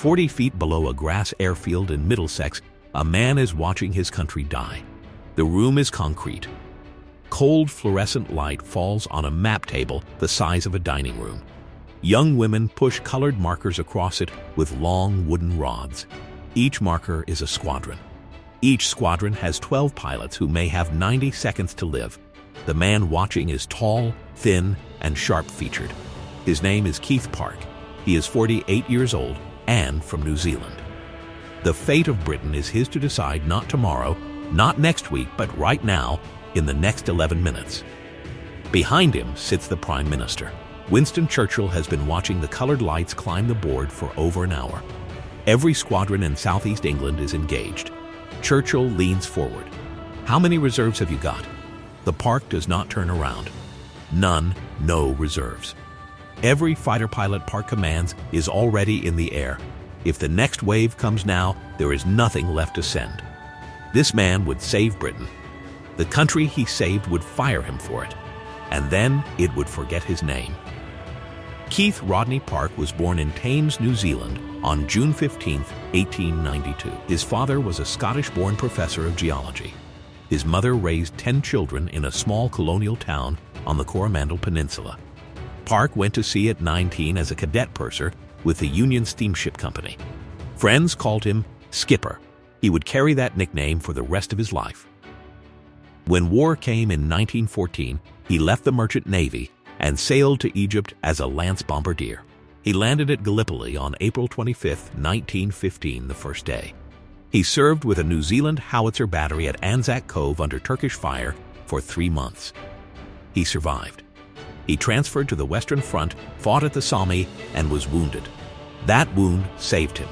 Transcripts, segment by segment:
40 feet below a grass airfield in Middlesex, a man is watching his country die. The room is concrete. Cold fluorescent light falls on a map table the size of a dining room. Young women push colored markers across it with long wooden rods. Each marker is a squadron. Each squadron has 12 pilots who may have 90 seconds to live. The man watching is tall, thin, and sharp-featured. His name is Keith Park. He is 48 years old and from New Zealand. The fate of Britain is his to decide, not tomorrow, not next week, but right now, in the next 11 minutes. Behind him sits the Prime Minister. Winston Churchill has been watching the colored lights climb the board for over an hour. Every squadron in southeast England is engaged. Churchill leans forward. "How many reserves have you got?" The Park does not turn around. None, no reserves. Every fighter pilot Park commands is already in the air. If the next wave comes now, there is nothing left to send. This man would save Britain. The country he saved would fire him for it, and then it would forget his name. Keith Rodney Park was born in Thames, New Zealand on June 15, 1892. His father was a Scottish-born professor of geology. His mother raised 10 children in a small colonial town on the Coromandel Peninsula. Park went to sea at 19 as a cadet purser with the Union Steamship Company. Friends called him Skipper. He would carry that nickname for the rest of his life. When war came in 1914, he left the Merchant Navy and sailed to Egypt as a lance bombardier. He landed at Gallipoli on April 25, 1915, the first day. He served with a New Zealand howitzer battery at Anzac Cove under Turkish fire for 3 months. He survived. He transferred to the Western Front, fought at the Somme, and was wounded. That wound saved him.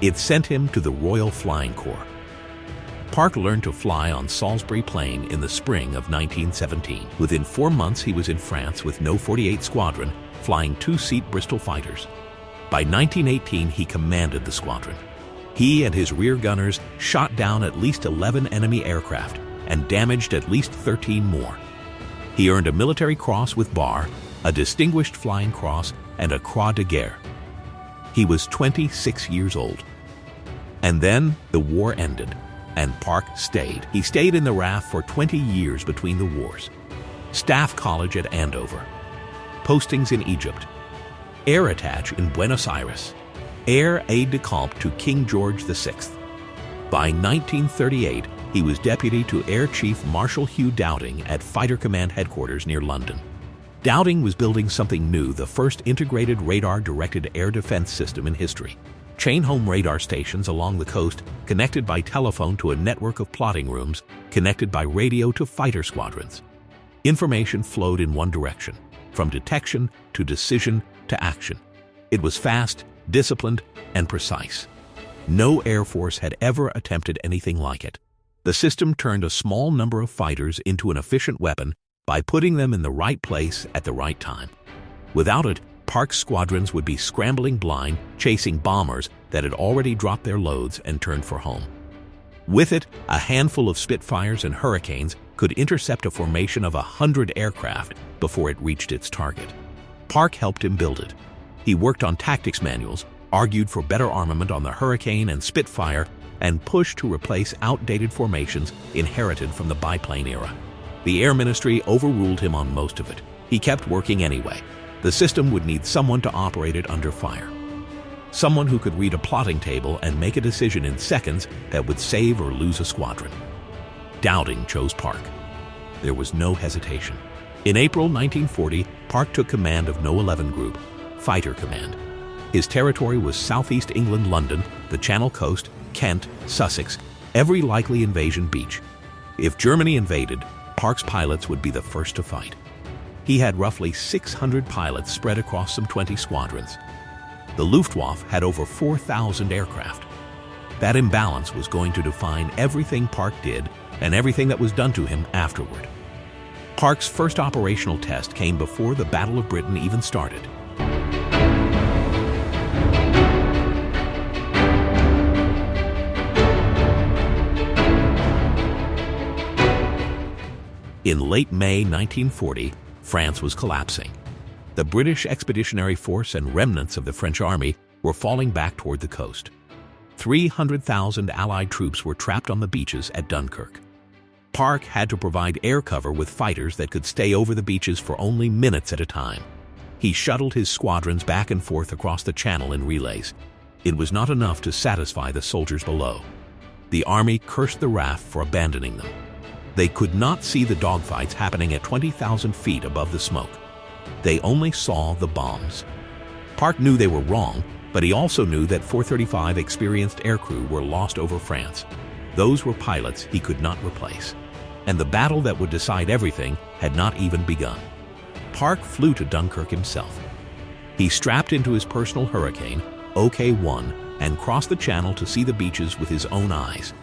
It sent him to the Royal Flying Corps. Park learned to fly on Salisbury Plain in the spring of 1917. Within 4 months, he was in France with No. 48 Squadron, flying 2-seat Bristol fighters. By 1918, he commanded the squadron. He and his rear gunners shot down at least 11 enemy aircraft and damaged at least 13 more. He earned a Military Cross with Bar, a Distinguished Flying Cross, and a Croix de Guerre. He was 26 years old. And then the war ended, and Park stayed. He stayed in the RAF for 20 years between the wars. Staff College at Andover. Postings in Egypt. Air Attache in Buenos Aires. Air Aide-de-Camp to King George VI. By 1938, he was deputy to Air Chief Marshal Hugh Dowding at Fighter Command headquarters near London. Dowding was building something new, the first integrated radar-directed air defense system in history. Chain-home radar stations along the coast, connected by telephone to a network of plotting rooms, connected by radio to fighter squadrons. Information flowed in one direction, from detection to decision to action. It was fast, disciplined, and precise. No Air Force had ever attempted anything like it. The system turned a small number of fighters into an efficient weapon by putting them in the right place at the right time. Without it, Park's squadrons would be scrambling blind, chasing bombers that had already dropped their loads and turned for home. With it, a handful of Spitfires and Hurricanes could intercept a formation of 100 aircraft before it reached its target. Park helped him build it. He worked on tactics manuals, argued for better armament on the Hurricane and Spitfire, and pushed to replace outdated formations inherited from the biplane era. The Air Ministry overruled him on most of it. He kept working anyway. The system would need someone to operate it under fire. Someone who could read a plotting table and make a decision in seconds that would save or lose a squadron. Dowding chose Park. There was no hesitation. In April 1940, Park took command of No. 11 Group, Fighter Command. His territory was southeast England, London, the Channel Coast, Kent, Sussex, every likely invasion beach. If Germany invaded, Park's pilots would be the first to fight. He had roughly 600 pilots spread across some 20 squadrons. The Luftwaffe had over 4,000 aircraft. That imbalance was going to define everything Park did and everything that was done to him afterward. Park's first operational test came before the Battle of Britain even started. In late May 1940, France was collapsing. The British Expeditionary Force and remnants of the French Army were falling back toward the coast. 300,000 Allied troops were trapped on the beaches at Dunkirk. Park had to provide air cover with fighters that could stay over the beaches for only minutes at a time. He shuttled his squadrons back and forth across the channel in relays. It was not enough to satisfy the soldiers below. The army cursed the RAF for abandoning them. They could not see the dogfights happening at 20,000 feet above the smoke. They only saw the bombs. Park knew they were wrong, but he also knew that 435 experienced aircrew were lost over France. Those were pilots he could not replace. And the battle that would decide everything had not even begun. Park flew to Dunkirk himself. He strapped into his personal Hurricane, OK-1, and crossed the channel to see the beaches with his own eyes.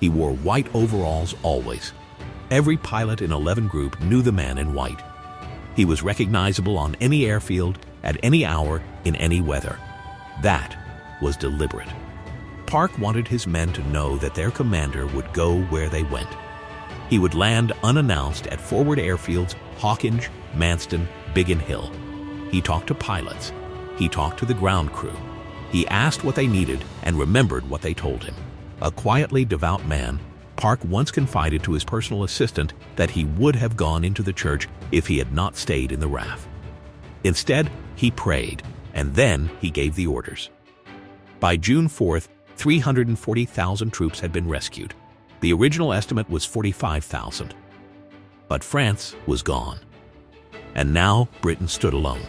He wore white overalls always. Every pilot in 11 Group knew the man in white. He was recognizable on any airfield, at any hour, in any weather. That was deliberate. Park wanted his men to know that their commander would go where they went. He would land unannounced at forward airfields Hornchurch, Manston, Biggin Hill. He talked to pilots. He talked to the ground crew. He asked what they needed and remembered what they told him. A quietly devout man, Park once confided to his personal assistant that he would have gone into the church if he had not stayed in the RAF. Instead, he prayed, and then he gave the orders. By June 4th, 340,000 troops had been rescued. The original estimate was 45,000. But France was gone. And now Britain stood alone.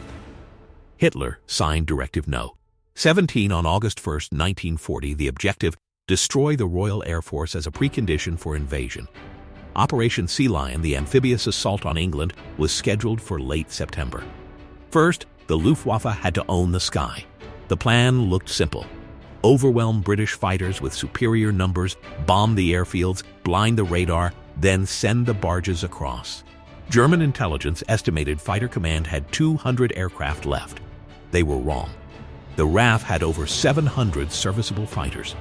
Hitler signed Directive No. 17 on August 1, 1940, the objective, destroy the Royal Air Force as a precondition for invasion. Operation Sea Lion, the amphibious assault on England, was scheduled for late September. First, the Luftwaffe had to own the sky. The plan looked simple. Overwhelm British fighters with superior numbers, bomb the airfields, blind the radar, then send the barges across. German intelligence estimated Fighter Command had 200 aircraft left. They were wrong. The RAF had over 700 serviceable fighters.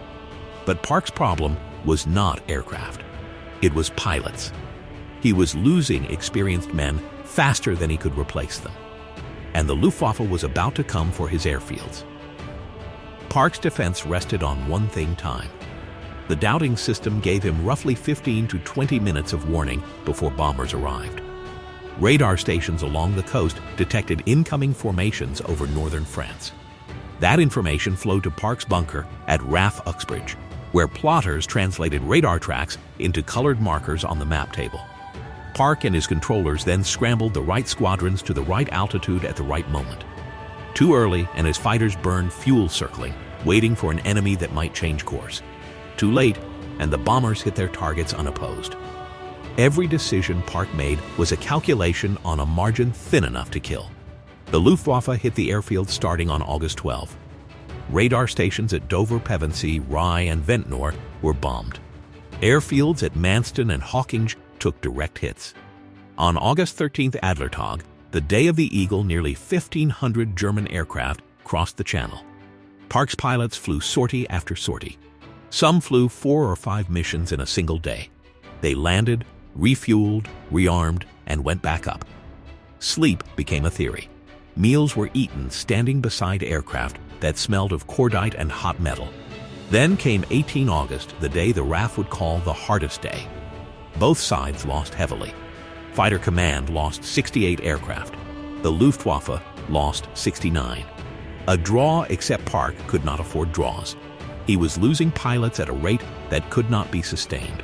But Park's problem was not aircraft. It was pilots. He was losing experienced men faster than he could replace them. And the Luftwaffe was about to come for his airfields. Park's defense rested on one thing: time. The Dowding System gave him roughly 15 to 20 minutes of warning before bombers arrived. Radar stations along the coast detected incoming formations over northern France. That information flowed to Park's bunker at RAF Uxbridge, where plotters translated radar tracks into colored markers on the map table. Park and his controllers then scrambled the right squadrons to the right altitude at the right moment. Too early, and his fighters burned fuel circling, waiting for an enemy that might change course. Too late, and the bombers hit their targets unopposed. Every decision Park made was a calculation on a margin thin enough to kill. The Luftwaffe hit the airfield starting on August 12. Radar stations at Dover, Pevensey, Rye, and Ventnor were bombed. Airfields at Manston and Hornchurch took direct hits. On August 13th, Adlertag, the day of the Eagle, nearly 1,500 German aircraft crossed the channel. Park's pilots flew sortie after sortie. Some flew 4 or 5 missions in a single day. They landed, refueled, rearmed, and went back up. Sleep became a theory. Meals were eaten standing beside aircraft that smelled of cordite and hot metal. Then came 18 August, the day the RAF would call the hardest day. Both sides lost heavily. Fighter Command lost 68 aircraft. The Luftwaffe lost 69. A draw, except Park could not afford draws. He was losing pilots at a rate that could not be sustained.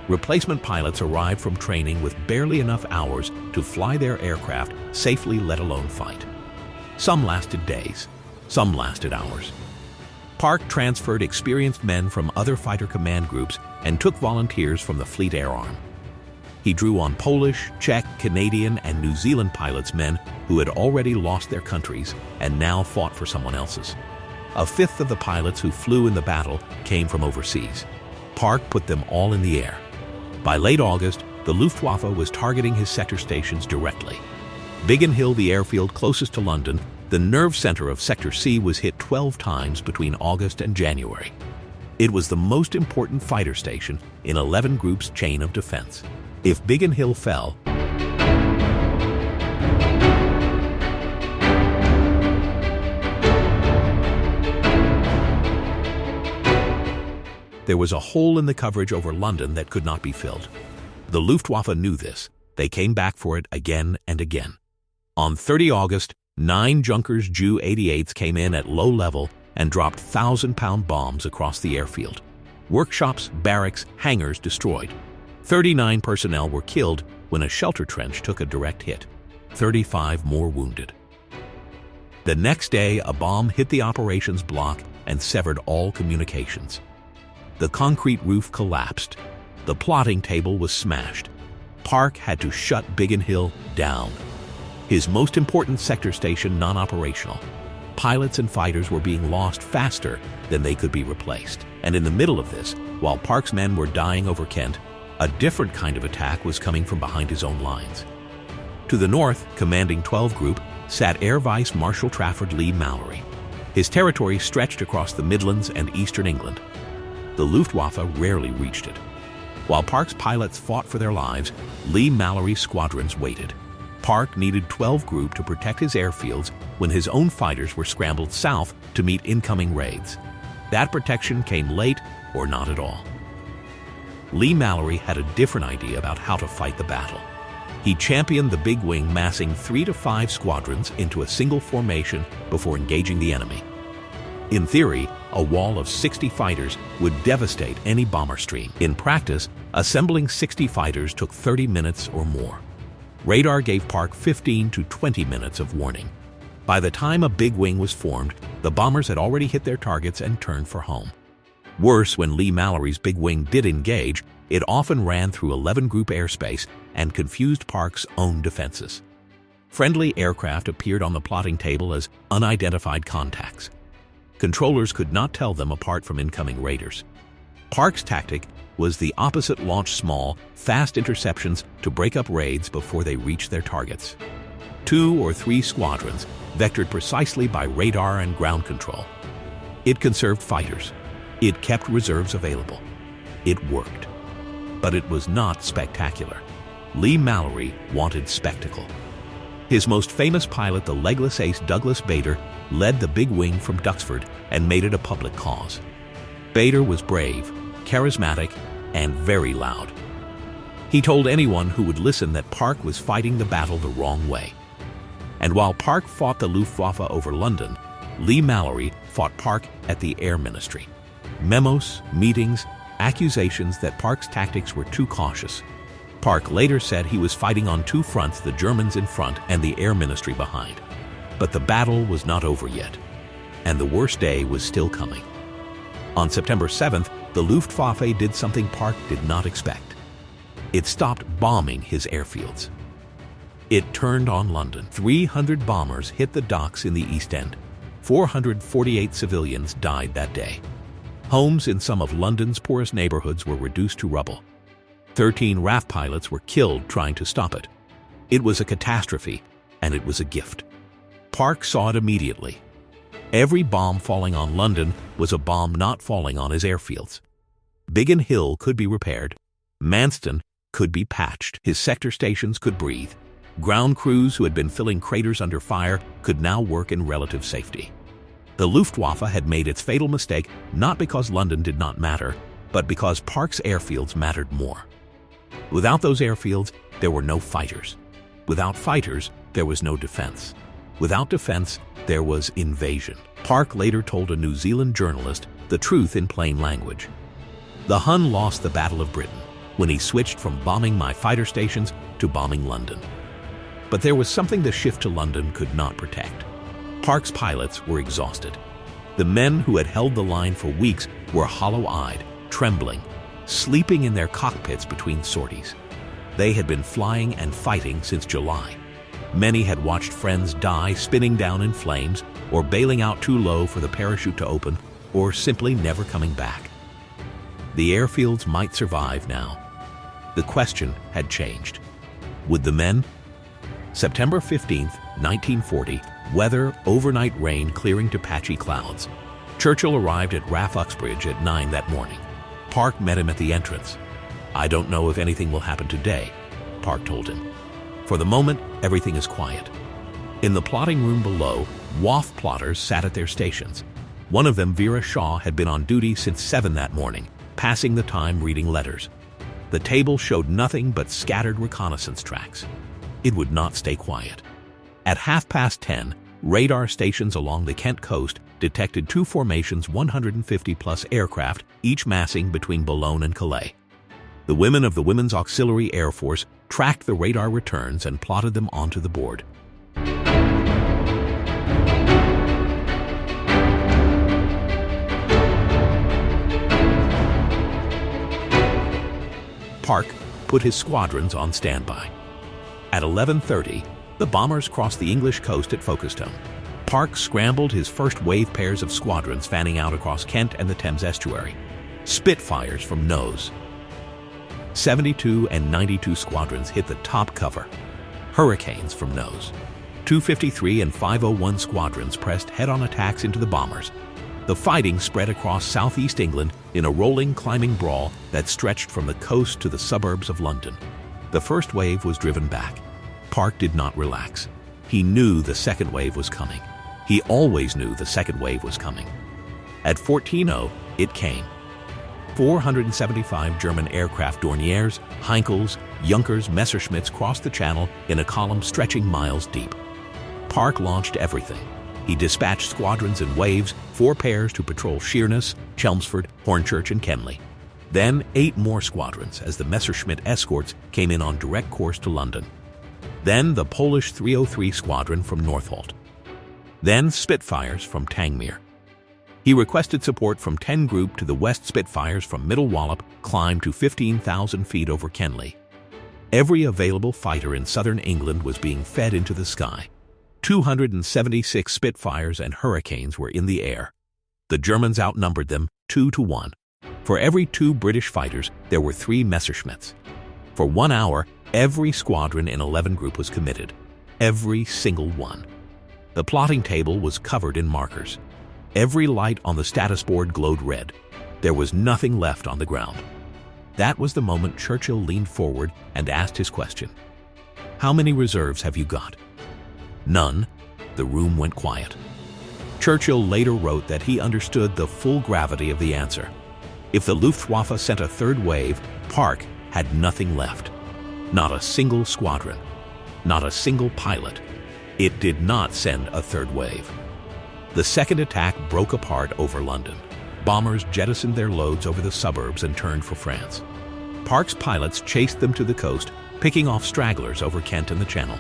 Replacement pilots arrived from training with barely enough hours to fly their aircraft safely, let alone fight. Some lasted days, some lasted hours. Park transferred experienced men from other Fighter Command groups and took volunteers from the Fleet Air Arm. He drew on Polish, Czech, Canadian, and New Zealand pilots, men who had already lost their countries and now fought for someone else's. A fifth of the pilots who flew in the battle came from overseas. Park put them all in the air. By late August, the Luftwaffe was targeting his sector stations directly. Biggin Hill, the airfield closest to London, the nerve center of Sector C, was hit 12 times between August and January. It was the most important fighter station in 11 Group's chain of defense. If Biggin Hill fell, There was a hole in the coverage over London that could not be filled. The Luftwaffe knew this. They came back for it again and again. On 30 August, 9 Junkers Ju-88s came in at low level and dropped 1,000-pound bombs across the airfield. Workshops, barracks, hangars destroyed. 39 personnel were killed when a shelter trench took a direct hit. 35 more wounded. The next day, a bomb hit the operations block and severed all communications. The concrete roof collapsed. The plotting table was smashed. Park had to shut Biggin Hill down. His most important sector station non-operational. Pilots and fighters were being lost faster than they could be replaced. And in the middle of this, while Park's men were dying over Kent, a different kind of attack was coming from behind his own lines. To the north, commanding 12 Group, sat Air Vice-Marshal Trafford Leigh-Mallory. His territory stretched across the Midlands and eastern England. The Luftwaffe rarely reached it. While Park's pilots fought for their lives, Leigh-Mallory's squadrons waited. Park needed 12 Group to protect his airfields when his own fighters were scrambled south to meet incoming raids. That protection came late or not at all. Leigh-Mallory had a different idea about how to fight the battle. He championed the big wing, massing 3 to 5 squadrons into a single formation before engaging the enemy. In theory, a wall of 60 fighters would devastate any bomber stream. In practice, assembling 60 fighters took 30 minutes or more. Radar gave Park 15 to 20 minutes of warning. By the time a big wing was formed, the bombers had already hit their targets and turned for home. Worse, when Leigh-Mallory's big wing did engage, it often ran through 11 Group airspace and confused Park's own defenses. Friendly aircraft appeared on the plotting table as unidentified contacts. Controllers could not tell them apart from incoming raiders. Park's tactic was the opposite: launch small, fast interceptions to break up raids before they reached their targets. 2 or 3 squadrons, vectored precisely by radar and ground control. It conserved fighters. It kept reserves available. It worked. But it was not spectacular. Leigh-Mallory wanted spectacle. His most famous pilot, the legless ace Douglas Bader, led the big wing from Duxford and made it a public cause. Bader was brave, charismatic, and very loud. He told anyone who would listen that Park was fighting the battle the wrong way. And while Park fought the Luftwaffe over London, Leigh-Mallory fought Park at the Air Ministry. Memos, meetings, accusations that Park's tactics were too cautious. Park later said he was fighting on 2 fronts, the Germans in front and the Air Ministry behind. But the battle was not over yet, and the worst day was still coming. On September 7th, the Luftwaffe did something Park did not expect. It stopped bombing his airfields. It turned on London. 300 bombers hit the docks in the East End. 448 civilians died that day. Homes in some of London's poorest neighborhoods were reduced to rubble. 13 RAF pilots were killed trying to stop it. It was a catastrophe, and it was a gift. Park saw it immediately. Every bomb falling on London was a bomb not falling on his airfields. Biggin Hill could be repaired. Manston could be patched. His sector stations could breathe. Ground crews who had been filling craters under fire could now work in relative safety. The Luftwaffe had made its fatal mistake not because London did not matter, but because Park's airfields mattered more. Without those airfields, there were no fighters. Without fighters, there was no defense. Without defense, there was invasion. Park later told a New Zealand journalist the truth in plain language. The Hun lost the Battle of Britain when he switched from bombing my fighter stations to bombing London. But there was something the shift to London could not protect. Park's pilots were exhausted. The men who had held the line for weeks were hollow-eyed, trembling, sleeping in their cockpits between sorties. They had been flying and fighting since July. Many had watched friends die spinning down in flames, or bailing out too low for the parachute to open, or simply never coming back. The airfields might survive now. The question had changed. Would the men? September 15th, 1940, weather, overnight rain clearing to patchy clouds. Churchill arrived at RAF Uxbridge at 9 that morning. Park met him at the entrance. "I don't know if anything will happen today," Park told him. "For the moment, everything is quiet." In the plotting room below, WAF plotters sat at their stations. One of them, Vera Shaw, had been on duty since 7 that morning. passing the time reading letters. The table showed nothing but scattered reconnaissance tracks. It would not stay quiet. At 10:30, radar stations along the Kent coast detected two formations 150-plus aircraft, each massing between Boulogne and Calais. The women of the Women's Auxiliary Air Force tracked the radar returns and plotted them onto the board. Park put his squadrons on standby. At 11:30, the bombers crossed the English coast at Folkestone. Park scrambled his first wave pairs of squadrons fanning out across Kent and the Thames estuary. Spitfires from nose. 72 and 92 squadrons hit the top cover. Hurricanes from nose. 253 and 501 squadrons pressed head-on attacks into the bombers. The fighting spread across southeast England in a rolling, climbing brawl that stretched from the coast to the suburbs of London. The first wave was driven back. Park did not relax. He knew the second wave was coming. He always knew the second wave was coming. At 14:00, it came. 475 German aircraft Dorniers, Heinkels, Junkers, Messerschmitts crossed the Channel in a column stretching miles deep. Park launched everything. He dispatched squadrons in waves, 4 pairs to patrol Sheerness, Chelmsford, Hornchurch, and Kenley. Then 8 more squadrons as the Messerschmitt escorts came in on direct course to London. Then the Polish 303 Squadron from Northolt. Then Spitfires from Tangmere. He requested support from 10 Group to the West Spitfires from Middle Wallop climbed to 15,000 feet over Kenley. Every available fighter in southern England was being fed into the sky. 276 Spitfires and Hurricanes were in the air. The Germans outnumbered them 2-1. For every 2 British fighters, there were 3 Messerschmitts. For 1 hour, every squadron in 11 Group was committed. Every single one. The plotting table was covered in markers. Every light on the status board glowed red. There was nothing left on the ground. That was the moment Churchill leaned forward and asked his question. "How many reserves have you got?" "None." The room went quiet. Churchill later wrote that he understood the full gravity of the answer. If the Luftwaffe sent a third wave, Park had nothing left. Not a single squadron. Not a single pilot. It did not send a third wave. The second attack broke apart over London. Bombers jettisoned their loads over the suburbs and turned for France. Park's pilots chased them to the coast, picking off stragglers over Kent and the Channel.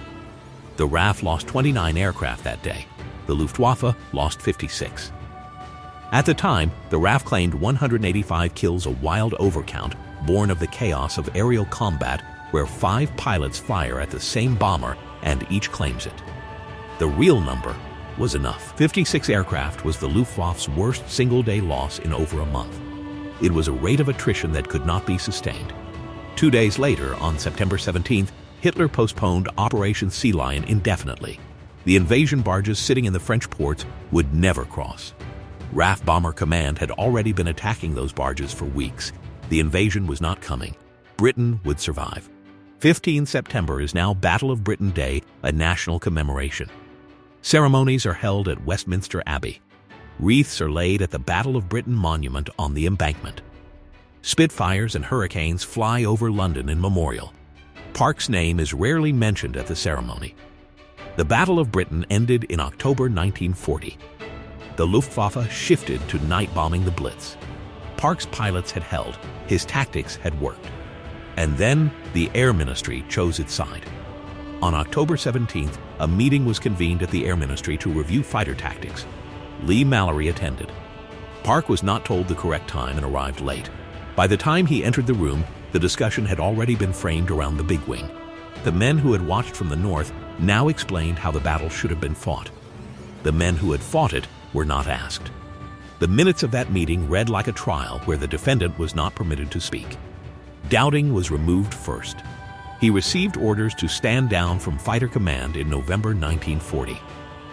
The RAF lost 29 aircraft that day. The Luftwaffe lost 56. At the time, the RAF claimed 185 kills, a wild overcount born of the chaos of aerial combat where 5 pilots fire at the same bomber and each claims it. The real number was enough. 56 aircraft was the Luftwaffe's worst single-day loss in over a month. It was a rate of attrition that could not be sustained. 2 days later, on September 17th, Hitler postponed Operation Sea Lion indefinitely. The invasion barges sitting in the French ports would never cross. RAF Bomber Command had already been attacking those barges for weeks. The invasion was not coming. Britain would survive. 15 September is now Battle of Britain Day, a national commemoration. Ceremonies are held at Westminster Abbey. Wreaths are laid at the Battle of Britain Monument on the embankment. Spitfires and Hurricanes fly over London in memorial. Park's name is rarely mentioned at the ceremony. The Battle of Britain ended in October 1940. The Luftwaffe shifted to night bombing the Blitz. Park's pilots had held. His tactics had worked. And then the Air Ministry chose its side. On October 17th, a meeting was convened at the Air Ministry to review fighter tactics. Leigh-Mallory attended. Park was not told the correct time and arrived late. By the time he entered the room, the discussion had already been framed around the big wing. The men who had watched from the north now explained how the battle should have been fought. The men who had fought it were not asked. The minutes of that meeting read like a trial where the defendant was not permitted to speak. Dowding was removed first. He received orders to stand down from Fighter Command in November 1940.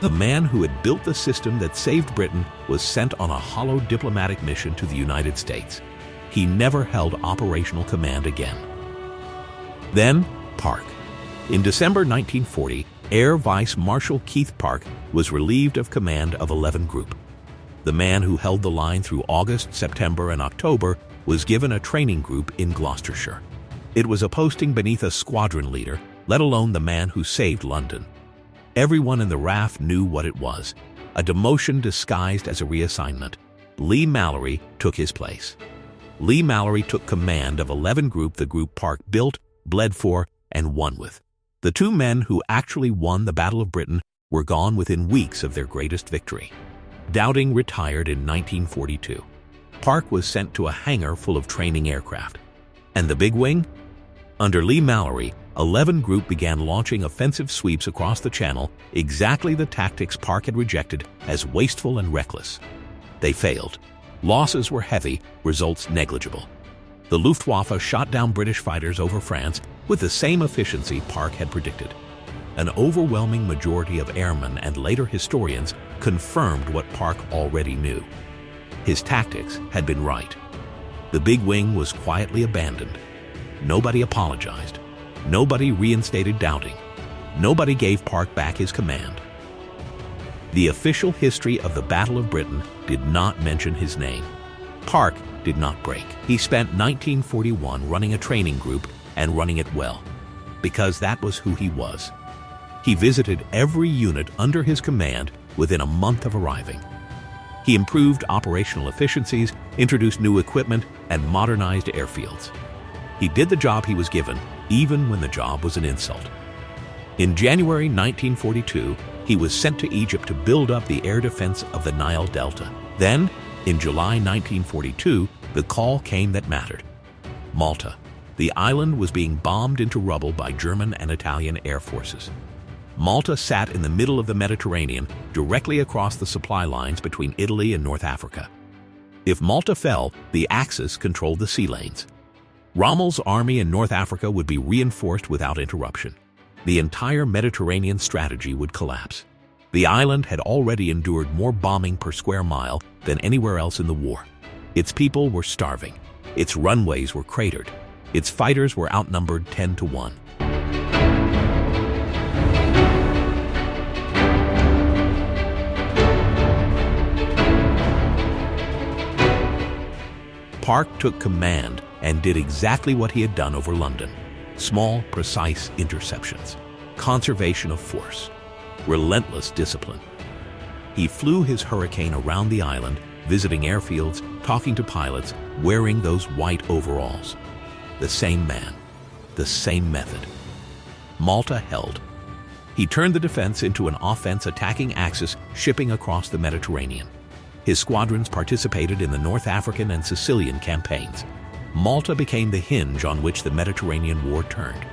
The man who had built the system that saved Britain was sent on a hollow diplomatic mission to the United States. He never held operational command again. Then, Park. In December 1940, Air Vice-Marshal Keith Park was relieved of command of 11 Group. The man who held the line through August, September, and October was given a training group in Gloucestershire. It was a posting beneath a squadron leader, let alone the man who saved London. Everyone in the RAF knew what it was, a demotion disguised as a reassignment. Leigh-Mallory took his place. Leigh-Mallory took command of 11 Group the Group Park built, bled for, and won with. The two men who actually won the Battle of Britain were gone within weeks of their greatest victory. Dowding retired in 1942. Park was sent to a hangar full of training aircraft. And the big wing? Under Leigh-Mallory, 11 Group began launching offensive sweeps across the Channel, exactly the tactics Park had rejected as wasteful and reckless. They failed. Losses were heavy, results negligible. The Luftwaffe shot down British fighters over France with the same efficiency Park had predicted. An overwhelming majority of airmen and later historians confirmed what Park already knew. His tactics had been right. The big wing was quietly abandoned. Nobody apologized. Nobody reinstated Dowding. Nobody gave Park back his command. The official history of the Battle of Britain did not mention his name. Park did not break. He spent 1941 running a training group and running it well, because that was who he was. He visited every unit under his command within a month of arriving. He improved operational efficiencies, introduced new equipment, and modernized airfields. He did the job he was given, even when the job was an insult. In January 1942, he was sent to Egypt to build up the air defense of the Nile Delta. Then, in July 1942, the call came that mattered. Malta. The island was being bombed into rubble by German and Italian air forces. Malta sat in the middle of the Mediterranean, directly across the supply lines between Italy and North Africa. If Malta fell, the Axis controlled the sea lanes. Rommel's army in North Africa would be reinforced without interruption. The entire Mediterranean strategy would collapse. The island had already endured more bombing per square mile than anywhere else in the war. Its people were starving. Its runways were cratered. Its fighters were outnumbered 10-1. Park took command and did exactly what he had done over London. Small, precise interceptions, conservation of force, relentless discipline. He flew his Hurricane around the island, visiting airfields, talking to pilots, wearing those white overalls. The same man, the same method. Malta held. He turned the defense into an offense attacking Axis, shipping across the Mediterranean. His squadrons participated in the North African and Sicilian campaigns. Malta became the hinge on which the Mediterranean War turned.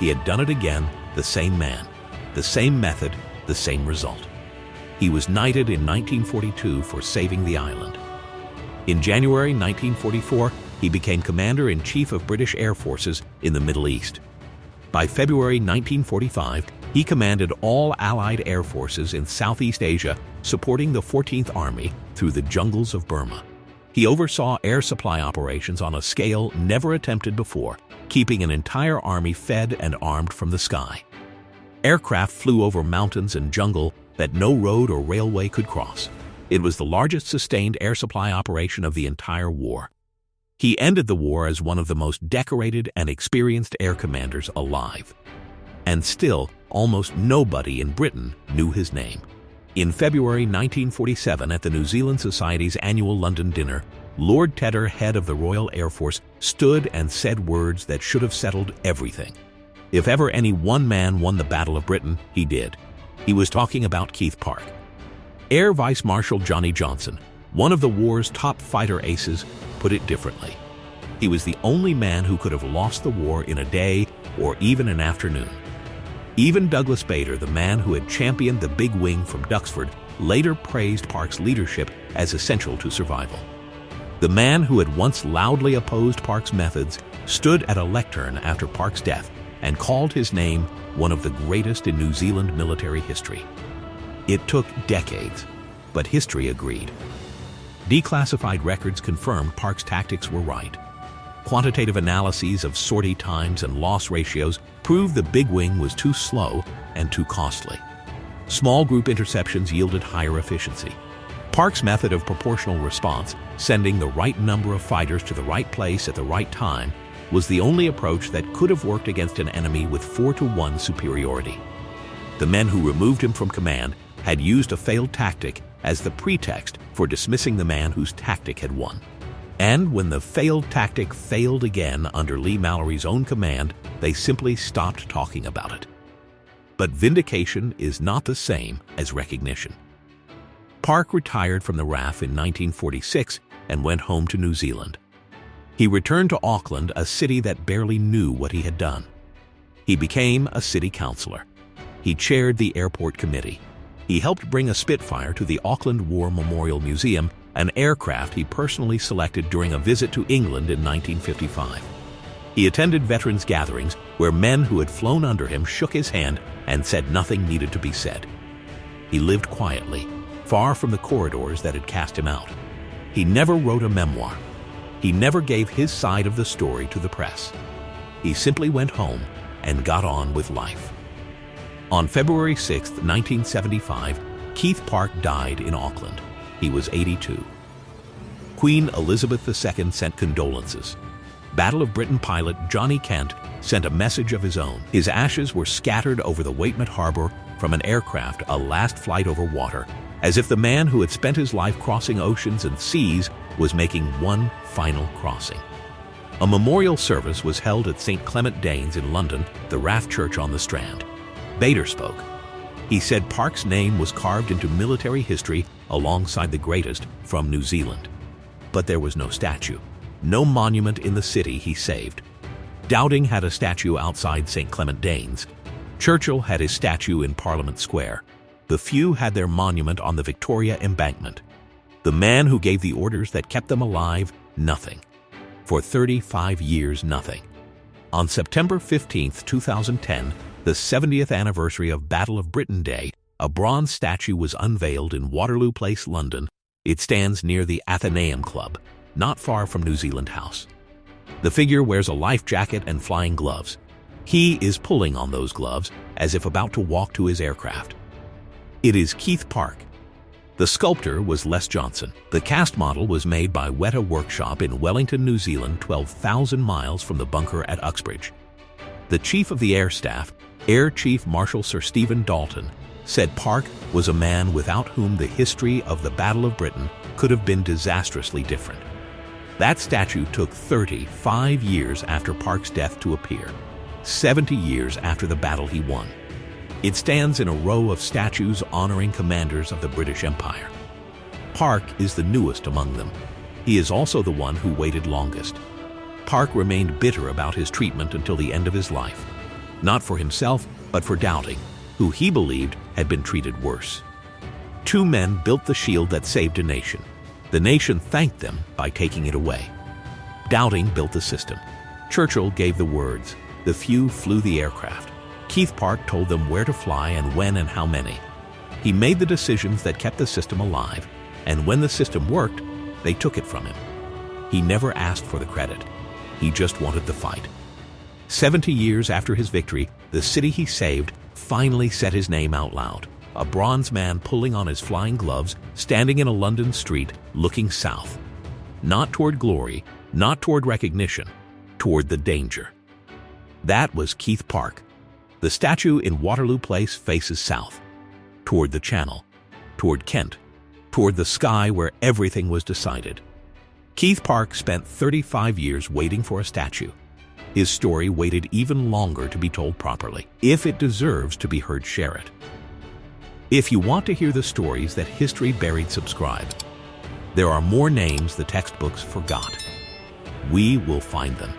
He had done it again, the same man, the same method, the same result. He was knighted in 1942 for saving the island. In January 1944, he became Commander-in-Chief of British Air Forces in the Middle East. By February 1945, he commanded all Allied air forces in Southeast Asia, supporting the 14th Army through the jungles of Burma. He oversaw air supply operations on a scale never attempted before, keeping an entire army fed and armed from the sky. Aircraft flew over mountains and jungle that no road or railway could cross. It was the largest sustained air supply operation of the entire war. He ended the war as one of the most decorated and experienced air commanders alive. And still, almost nobody in Britain knew his name. In February 1947, at the New Zealand Society's annual London dinner, Lord Tedder, head of the Royal Air Force, stood and said words that should have settled everything. If ever any one man won the Battle of Britain, he did. He was talking about Keith Park. Air Vice-Marshal Johnny Johnson, one of the war's top fighter aces, put it differently. He was the only man who could have lost the war in a day or even an afternoon. Even Douglas Bader, the man who had championed the big wing from Duxford, later praised Park's leadership as essential to survival. The man who had once loudly opposed Park's methods stood at a lectern after Park's death and called his name one of the greatest in New Zealand military history. It took decades, but history agreed. Declassified records confirmed Park's tactics were right. Quantitative analyses of sortie times and loss ratios proved the big wing was too slow and too costly. Small group interceptions yielded higher efficiency. Park's method of proportional response, sending the right number of fighters to the right place at the right time, was the only approach that could have worked against an enemy with 4-to-1 superiority. The men who removed him from command had used a failed tactic as the pretext for dismissing the man whose tactic had won. And when the failed tactic failed again under Leigh-Mallory's own command, they simply stopped talking about it. But vindication is not the same as recognition. Park retired from the RAF in 1946 and went home to New Zealand. He returned to Auckland, a city that barely knew what he had done. He became a city councillor. He chaired the airport committee. He helped bring a Spitfire to the Auckland War Memorial Museum, an aircraft he personally selected during a visit to England in 1955. He attended veterans gatherings where men who had flown under him shook his hand and said nothing needed to be said. He lived quietly, far from the corridors that had cast him out. He never wrote a memoir. He never gave his side of the story to the press. He simply went home and got on with life. On February 6, 1975, Keith Park died in Auckland. He was 82. Queen Elizabeth II sent condolences. Battle of Britain pilot Johnny Kent sent a message of his own. His ashes were scattered over the Weymouth Harbor from an aircraft, a last flight over water, as if the man who had spent his life crossing oceans and seas was making one final crossing. A memorial service was held at St. Clement Danes in London, the RAF Church on the Strand. Bader spoke. He said Park's name was carved into military history alongside the greatest from New Zealand. But there was no statue, no monument in the city he saved. Dowding had a statue outside St. Clement Danes. Churchill had his statue in Parliament Square. The few had their monument on the Victoria Embankment. The man who gave the orders that kept them alive, nothing. For 35 years, nothing. On September 15, 2010, the 70th anniversary of Battle of Britain Day, a bronze statue was unveiled in Waterloo Place, London. It stands near the Athenaeum Club, not far from New Zealand House. The figure wears a life jacket and flying gloves. He is pulling on those gloves as if about to walk to his aircraft. It is Keith Park. The sculptor was Les Johnson. The cast model was made by Weta Workshop in Wellington, New Zealand, 12,000 miles from the bunker at Uxbridge. The Chief of the Air Staff, Air Chief Marshal Sir Stephen Dalton, said Park was a man without whom the history of the Battle of Britain could have been disastrously different. That statue took 35 years after Park's death to appear, 70 years after the battle he won. It stands in a row of statues honoring commanders of the British Empire. Park is the newest among them. He is also the one who waited longest. Park remained bitter about his treatment until the end of his life, not for himself, but for Dowding, who he believed had been treated worse. Two men built the shield that saved a nation. The nation thanked them by taking it away. Dowding built the system. Churchill gave the words. The few flew the aircraft. Keith Park told them where to fly and when and how many. He made the decisions that kept the system alive, and when the system worked, they took it from him. He never asked for the credit. He just wanted the fight. 70 years after his victory, the city he saved finally said his name out loud. A bronze man pulling on his flying gloves, standing in a London street, looking south. Not toward glory, not toward recognition, toward the danger. That was Keith Park. The statue in Waterloo Place faces south, toward the Channel, toward Kent, toward the sky where everything was decided. Keith Park spent 35 years waiting for a statue. His story waited even longer to be told properly. If it deserves to be heard, share it. If you want to hear the stories that history buried, subscribe. There are more names the textbooks forgot. We will find them.